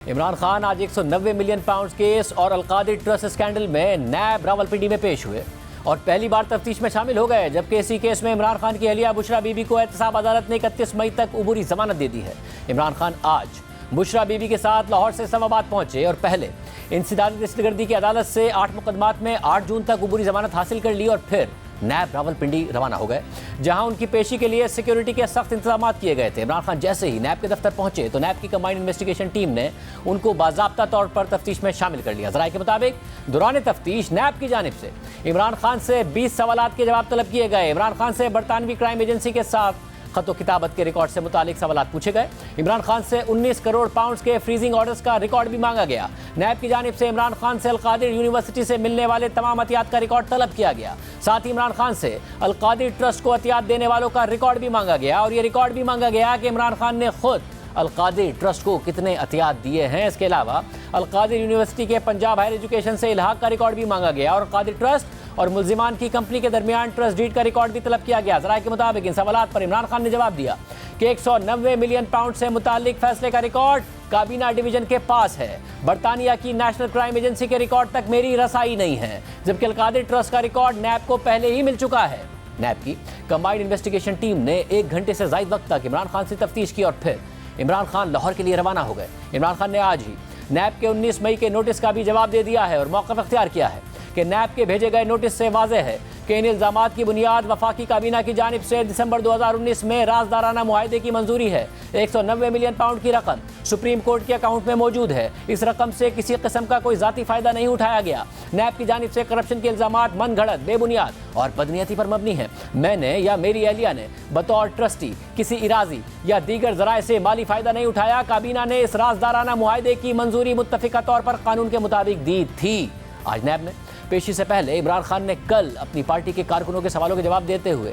इमरान खान आज 190 million pound case और Al-Qadir trust scandal में नैब रावलपिंडी में पेश हुए और पहली बार तफ्तीश में शामिल हो गए, जबकि इसी केस में इमरान खान की अहलिया बुशरा बीबी को एहतसाब अदालत ने 31 मई तक उबूरी जमानत दे दी है। इमरान खान आज बुशरा बीबी के साथ लाहौर से इस्लामाबाद पहुंचे और पहले इंसदादी दहशतगर्दी की अदालत से 8 मुकदमात में 8 जून तक उबूरी जमानत हासिल कर ली और फिर नैब रावलपिंडी रवाना हो गए, जहां उनकी पेशी के लिए सिक्योरिटी के सख्त इंतजाम किए गए थे। इमरान खान जैसे ही नैब के दफ्तर पहुंचे तो नैब की कंबाइंड इन्वेस्टिगेशन टीम ने उनको बाज़ाब्ता तौर पर तफ्तीश में शामिल कर लिया। ज़राए के मुताबिक दौरान तफ्तीश नैब की जानिब से इमरान खान से 20 सवालात के जवाब तलब किए गए। इमरान खान से बरतानवी क्राइम एजेंसी के साथ खतो किताबत के रिकॉर्ड से मुतालिक सवालात पूछे गए। इमरान खान से 19 करोड़ पाउंड के फ्रीजिंग ऑर्डर्स का रिकॉर्ड भी मांगा गया। नैब की जानिब से इमरान खान से अलकादिर यूनिवर्सिटी से मिलने वाले तमाम अतियात का रिकॉर्ड तलब किया गया। साथ ही इमरान खान से अलकादिर ट्रस्ट को अतियात देने वालों का रिकॉर्ड भी मांगा गया और ये रिकॉर्ड भी मांगा गया कि इमरान खान ने खुद अलकादिर ट्रस्ट को कितने अतियात दिए हैं। इसके अलावा अलकादिर यूनिवर्सिटी के पंजाब हायर एजुकेशन से इल्हाक का रिकॉर्ड भी मांगा गया और अलकादिर ट्रस्ट और मुल्जिमान की कंपनी के दरमियान ट्रस्ट डीड का रिकॉर्ड भी तलब किया गया। ज़राए के मुताबिक इन सवालात पर इमरान खान ने जवाब दिया कि 190 मिलियन पाउंड से मुतालिक फैसले का रिकॉर्ड काबीना डिवीजन के पास है। बरतानिया की नेशनल क्राइम एजेंसी के रिकॉर्ड तक मेरी रसाई नहीं है, जबकि अलकादिर ट्रस्ट का रिकॉर्ड नैब को पहले ही मिल चुका है। नैब की कंबाइंड इन्वेस्टिगेशन टीम ने 1 घंटे से ज़ायद वक्त तक इमरान खान से तफ्तीश की और फिर इमरान खान लाहौर के लिए रवाना हो गए। इमरान खान ने आज ही नैब के 19 मई के नोटिस का भी जवाब दे दिया है और मौक़िफ़ अख्तियार किया है कि नैब के भेजे गए नोटिस से वाज़ेह है कि इन इल्ज़ामात की बुनियाद वफाकी काबीना की जानिब से दिसंबर 2019 में राजदाराना मुआहदे की मंजूरी है। 190 मिलियन पाउंड की रकम सुप्रीम कोर्ट के अकाउंट में मौजूद है। इस रकम से किसी किस्म का कोई ज़ाती फ़ायदा नहीं उठाया गया। नैब की जानिब से करप्शन के इल्ज़ामात मन घड़त, बेबुनियाद और बदनीयती पर मबनी है। मैंने या मेरी अहलिया ने बतौर ट्रस्टी किसी इराजी या दीगर ज़राए से माली फ़ायदा नहीं उठाया। काबीना ने इस राजदाराना मुआहदे की मंजूरी मुत्तफ़िका तौर पर कानून के मुताबिक दी थी। आज नैब में पेशी से पहले इमरान खान ने कल अपनी पार्टी के कारकुनों के सवालों के जवाब देते हुए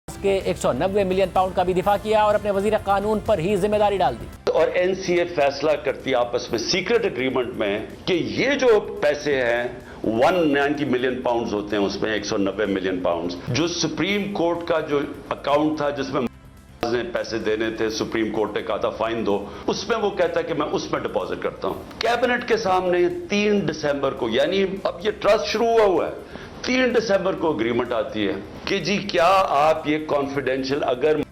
के 190 मिलियन पाउंड का भी दिफा किया और अपने वजीर कानून पर ही जिम्मेदारी डाल दी। और एनसीए फैसला करती है आपस में सीक्रेट एग्रीमेंट में कि ये जो पैसे हैं 190 मिलियन पाउंड्स होते हैं, उसमें 190 मिलियन पाउंड्स जो सुप्रीम कोर्ट का जो अकाउंट था जिसमें ने पैसे देने थे, सुप्रीम कोर्ट ने कहा था फाइन दो, उसमें वो कहता है कि मैं उसमें डिपॉजिट करता हूं। कैबिनेट के सामने 3 दिसंबर को, यानी अब ये ट्रस्ट शुरू हुआ है, 3 दिसंबर को एग्रीमेंट आती है कि जी क्या आप ये कॉन्फिडेंशियल अगर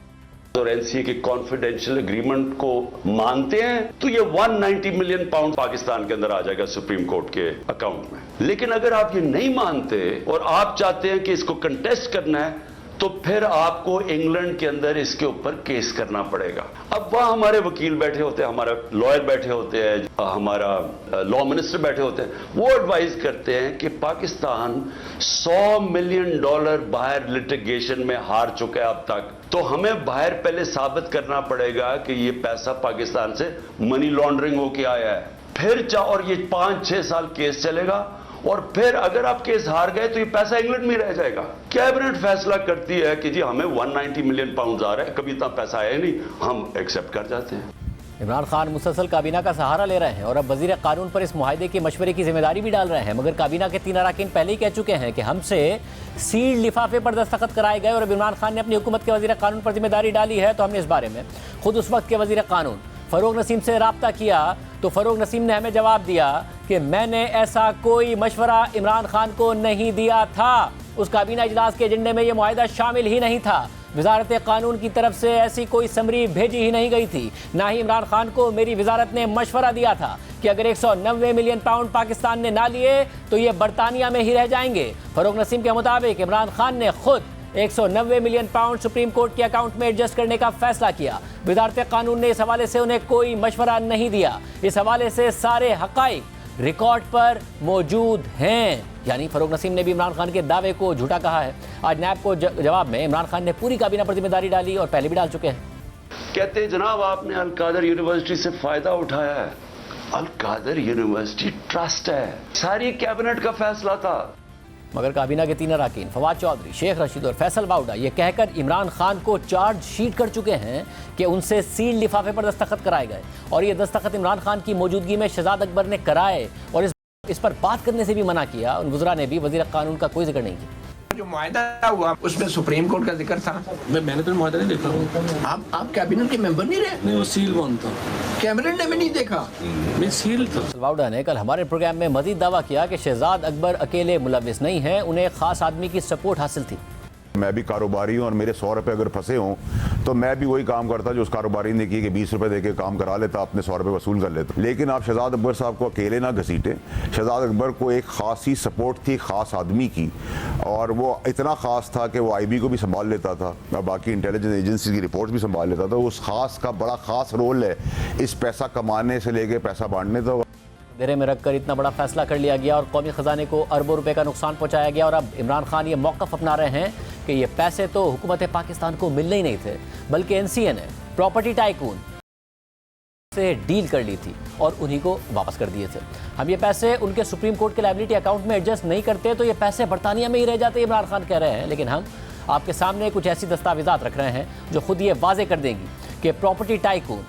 और एनसीए के कॉन्फिडेंशियल एग्रीमेंट को मानते हैं तो ये 190 मिलियन पाउंड पाकिस्तान के अंदर आ जाएगा सुप्रीम कोर्ट के अकाउंट में। लेकिन अगर आप ये नहीं मानते और आप चाहते हैं कि इसको कंटेस्ट करना है तो फिर आपको इंग्लैंड के अंदर इसके ऊपर केस करना पड़ेगा। अब वहां हमारे वकील बैठे होते हैं, हमारा लॉयर बैठे होते हैं, हमारा लॉ मिनिस्टर बैठे होते हैं, वो एडवाइज करते हैं कि पाकिस्तान $100 मिलियन बाहर लिटिगेशन में हार चुका है अब तक, तो हमें बाहर पहले साबित करना पड़ेगा कि ये पैसा पाकिस्तान से मनी लॉन्ड्रिंग होके आया है। फिर और ये 5-6 साल केस चलेगा और फिर अगर आप केस हार गए तो ये पैसा इंग्लैंड में रह जाएगा। कैबिनेट फैसला करती है कि जी हमें 190 मिलियन पाउंड आ रहा है, कभी इतना पैसा आया नहीं, हम एक्सेप्ट कर जाते हैं। इमरान खान मुसलसल काबीना का सहारा ले रहे हैं और अब वजीर कानून पर इस मुआहदे के मशवरे की जिम्मेदारी भी डाल रहे हैं, मगर काबीना के 3 अरकान पहले ही कह चुके हैं कि हमसे सील्ड लिफाफे पर दस्तखत कराए गए और अब इमरान खान ने अपनी हुकूमत के वजीर कानून पर जिम्मेदारी डाली है। तो हमने इस बारे में खुद उस वक्त के वजीर कानून फ़रोग नसीम से रब्ता किया तो फ़रोग नसीम ने हमें जवाब दिया कि मैंने ऐसा कोई मशवरा इमरान खान को नहीं दिया था। उस काबीना इजलास के एजेंडे में यह मुआहदा शामिल ही नहीं था। वजारत कानून की तरफ से ऐसी कोई समरी भेजी ही नहीं गई थी। ना ही इमरान खान को मेरी वजारत ने मशवरा दिया था कि अगर 190 मिलियन पाउंड पाकिस्तान ने ना लिए तो ये बरतानिया में ही रह जाएंगे। फ़रोग नसीम के मुताबिक इमरान खान ने खुद 190 मिलियन पाउंड सुप्रीम कोर्ट के अकाउंट में एडजस्ट करने का फैसला किया। वजारत कानून ने इस हवाले से उन्हें कोई मशवरा नहीं दिया। इस हवाले से सारे हक़ाइक़ रिकॉर्ड पर मौजूद हैं। यानी फ़रोग नसीम ने भी इमरान खान के दावे को झूठा कहा है। आज नैब को जवाब में इमरान खान ने पूरी काबीना पर जिम्मेदारी डाली और पहले भी डाल चुके हैं। कहते हैं जनाब आपने अलकादर यूनिवर्सिटी से फायदा उठाया है। अलकादर यूनिवर्सिटी ट्रस्ट है, सारी कैबिनेट का फैसला था। मगर काबीना के 3 अरकान फवाद चौधरी, शेख रशीद और फैसल वाउडा ये कहकर इमरान खान को चार्जशीट कर चुके हैं कि उनसे सील लिफाफे पर दस्तखत कराए गए और ये दस्तखत इमरान खान की मौजूदगी में शहजाद अकबर ने कराए और इस पर बात करने से भी मना किया। उन वज़रा ने भी वज़ीर कानून का कोई जिक्र नहीं किया। जो मुआहदा हुआ उसमें सुप्रीम कोर्ट का जिक्र था। मैंने तो मुआहदा नहीं देखा। आप कैबिनेट के मेंबर नहीं रहे? नहीं, वो सील कौन था? कैबिनेट ने भी नहीं देखा। मैं सील था। वाउडा ने कल हमारे प्रोग्राम में मजीद दावा किया कि शहजाद अकबर अकेले मुलविस नहीं हैं, उन्हें एक खास आदमी की सपोर्ट हासिल थी। मैं भी कारोबारी हूँ और मेरे 100 रुपये अगर फंसे हों तो मैं भी वही काम करता जो उस कारोबारी ने किया कि 20 रुपये देके काम करा लेता, अपने 100 रुपये वसूल कर लेता। लेकिन आप शहजाद अकबर साहब को अकेले ना घसीटें। शहजाद अकबर को एक खासी सपोर्ट थी ख़ास आदमी की, और वो इतना ख़ास था कि वो IB को भी संभाल लेता था और बाकी इंटेलिजेंस एजेंसी की रिपोर्ट्स भी संभाल लेता था। उस खास का बड़ा ख़ास रोल है इस पैसा कमाने से लेके पैसा बांटने तक। घेरे में रखकर इतना बड़ा फैसला कर लिया गया और कौमी खजाने को अरबों रुपए का नुकसान पहुंचाया गया, और अब इमरान खान ये मौक़िफ़ अपना रहे हैं कि ये पैसे तो हुकूमत पाकिस्तान को मिलने ही नहीं थे, बल्कि NCA ने प्रॉपर्टी टाइकून से डील कर ली थी और उन्हीं को वापस कर दिए थे। हम ये पैसे उनके सुप्रीम कोर्ट के लायबिलिटी अकाउंट में एडजस्ट नहीं करते तो ये पैसे बरतानिया में ही रह जाते, इमरान खान कह रहे हैं। लेकिन हम आपके सामने कुछ ऐसी दस्तावेजात रख रहे हैं जो खुद ये वाजे कर देंगी कि प्रॉपर्टी टाइकून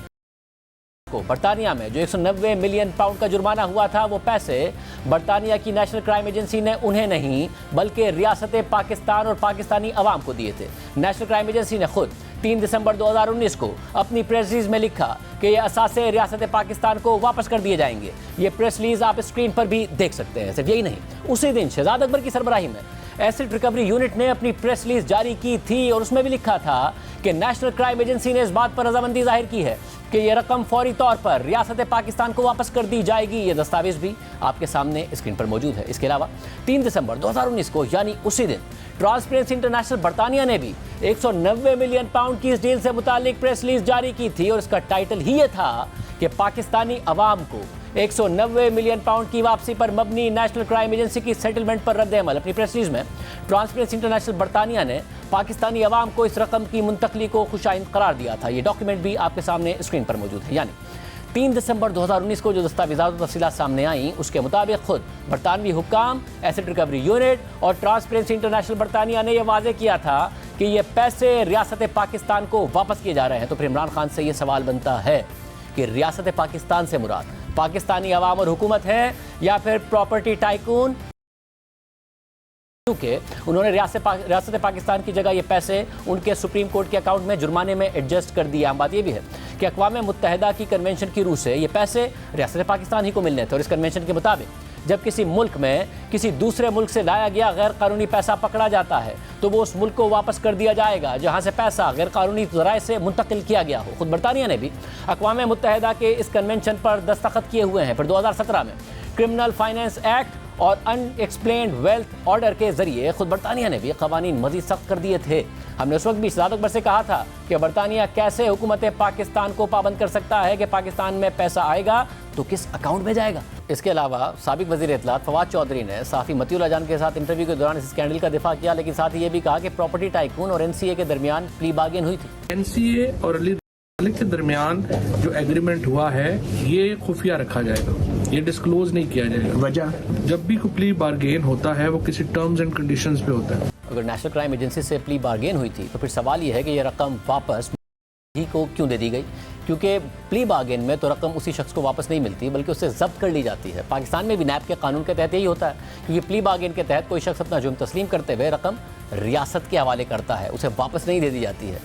को बरतानिया में जो 190 मिलियन पाउंड का जुर्माना हुआ था, वो पैसे बरतानिया की नेशनल क्राइम एजेंसी ने उन्हें नहीं बल्कि रियासत पाकिस्तान और पाकिस्तानी अवाम को दिए थे। नेशनल क्राइम एजेंसी ने खुद 3 दिसंबर 2019 को अपनी प्रेस रिलीज में लिखा कि ये असासे रियासत पाकिस्तान को वापस कर दिए जाएंगे। ये प्रेस रिलीज आप स्क्रीन पर भी देख सकते हैं। सिर्फ यही नहीं, उसी दिन शहजाद अकबर की सरबराही में एसिड रिकवरी यूनिट ने अपनी प्रेस रिलीज जारी की थी और उसमें भी लिखा था कि नेशनल क्राइम एजेंसी ने इस बात पर रजामंदी जाहिर की है कि यह रकम फौरी तौर पर रियासत पाकिस्तान को वापस कर दी जाएगी। ये दस्तावेज भी आपके सामने स्क्रीन पर मौजूद है। इसके अलावा 3 दिसंबर 2019 को यानी उसी दिन ट्रांसपेरेंसी इंटरनेशनल बरतानिया ने भी 190 मिलियन पाउंड की इस डील से मुतालिक प्रेस रिलीज जारी की थी और इसका टाइटल ही ये था कि पाकिस्तानी अवाम को 190 मिलियन पाउंड की वापसी पर मबनी नेशनल क्राइम एजेंसी की सेटलमेंट पर रद्द अमल। अपनी प्रेस रिलीज में ट्रांसपेरेंसी इंटरनेशनल बरतानिया ने पाकिस्तानी अवाम को इस रकम की मुंतकली को खुशाइंद करार दिया था। ये डॉक्यूमेंट भी आपके सामने स्क्रीन पर मौजूद है। यानी 3 दिसंबर 2019 को जो दस्तावेज़ात और तफसीलात सामने आई, उसके मुताबिक खुद बरतानवी हुक्काम, एसिड रिकवरी यूनिट और ट्रांसपेरेंसी इंटरनेशनल बरतानिया ने यह वाजे किया था कि ये पैसे रियासत पाकिस्तान को वापस किए जा रहे हैं। तो फिर इमरान खान से ये सवाल बनता है कि रियासत पाकिस्तान से मुराद पाकिस्तानी अवाम और हुकूमत है या फिर प्रॉपर्टी टाइकून, क्योंकि उन्होंने रियासत पाकिस्तान की जगह ये पैसे उनके सुप्रीम कोर्ट के अकाउंट में जुर्माने में एडजस्ट कर दिया। बात ये भी है कि अक़वाम मुत्तहिदा की कन्वेंशन की रूह से ये पैसे रियासत पाकिस्तान ही को मिलने थे और इस कन्वेंशन के मुताबिक जब किसी मुल्क में किसी दूसरे मुल्क से लाया गया गैर कानूनी पैसा पकड़ा जाता है तो वो उस मुल्क को वापस कर दिया जाएगा जहाँ से पैसा गैर कानूनी ज़राए से मुंतकिल किया गया हो। खुद बरतानिया ने भी अक़वाम मुत्तहिदा के इस कन्वेंशन पर दस्तखत किए हुए हैं। फिर 2017 में क्रिमिनल फाइनेंस एक्ट और अनएक्सप्लेन्ड वेल्थ ऑर्डर के जरिए खुद बरतानिया ने भी कवानीन मजीद सख्त कर दिए थे। हमने उस वक्त भी शहजाद अकबर से कहा था कि बरतानिया कैसे हुकूमत पाकिस्तान को पाबंद कर सकता है कि पाकिस्तान में पैसा आएगा तो किस अकाउंट में जाएगा। इसके अलावा साबिक वज़ीर इत्तलात फवाद चौधरी ने साफ़ी मतीउल जान के साथ इंटरव्यू के दौरान इस स्कैंडल का दिफा किया, लेकिन साथ ही ये भी कहा कि प्रॉपर्टी टाइकून और NCA के दरमियान प्ली बार्गेन हुई थी। NCA और अली के दरमियान जो एग्रीमेंट हुआ है ये खुफिया रखा जाएगा, ये डिस्क्लोज नहीं किया जाएगा। वजह, जब भी कोई प्ली बार्गेन होता है वो किसी टर्म्स एंड कंडीशंस पे होता है। अगर नेशनल क्राइम एजेंसी से प्ली बार्गेन हुई थी तो फिर सवाल ये है कि ये रकम वापस ही को क्यों दे दी गई, क्योंकि प्ली बार्गेन में तो रकम उसी शख्स को वापस नहीं मिलती बल्कि उससे जब्त कर ली जाती है। पाकिस्तान में भी नैब के कानून के तहत यही होता है, क्योंकि प्ली बार्गेन के तहत कोई शख्स अपना जुर्म तस्लीम करते हुए रकम रियासत के हवाले करता है, उसे वापस नहीं दे दी जाती है।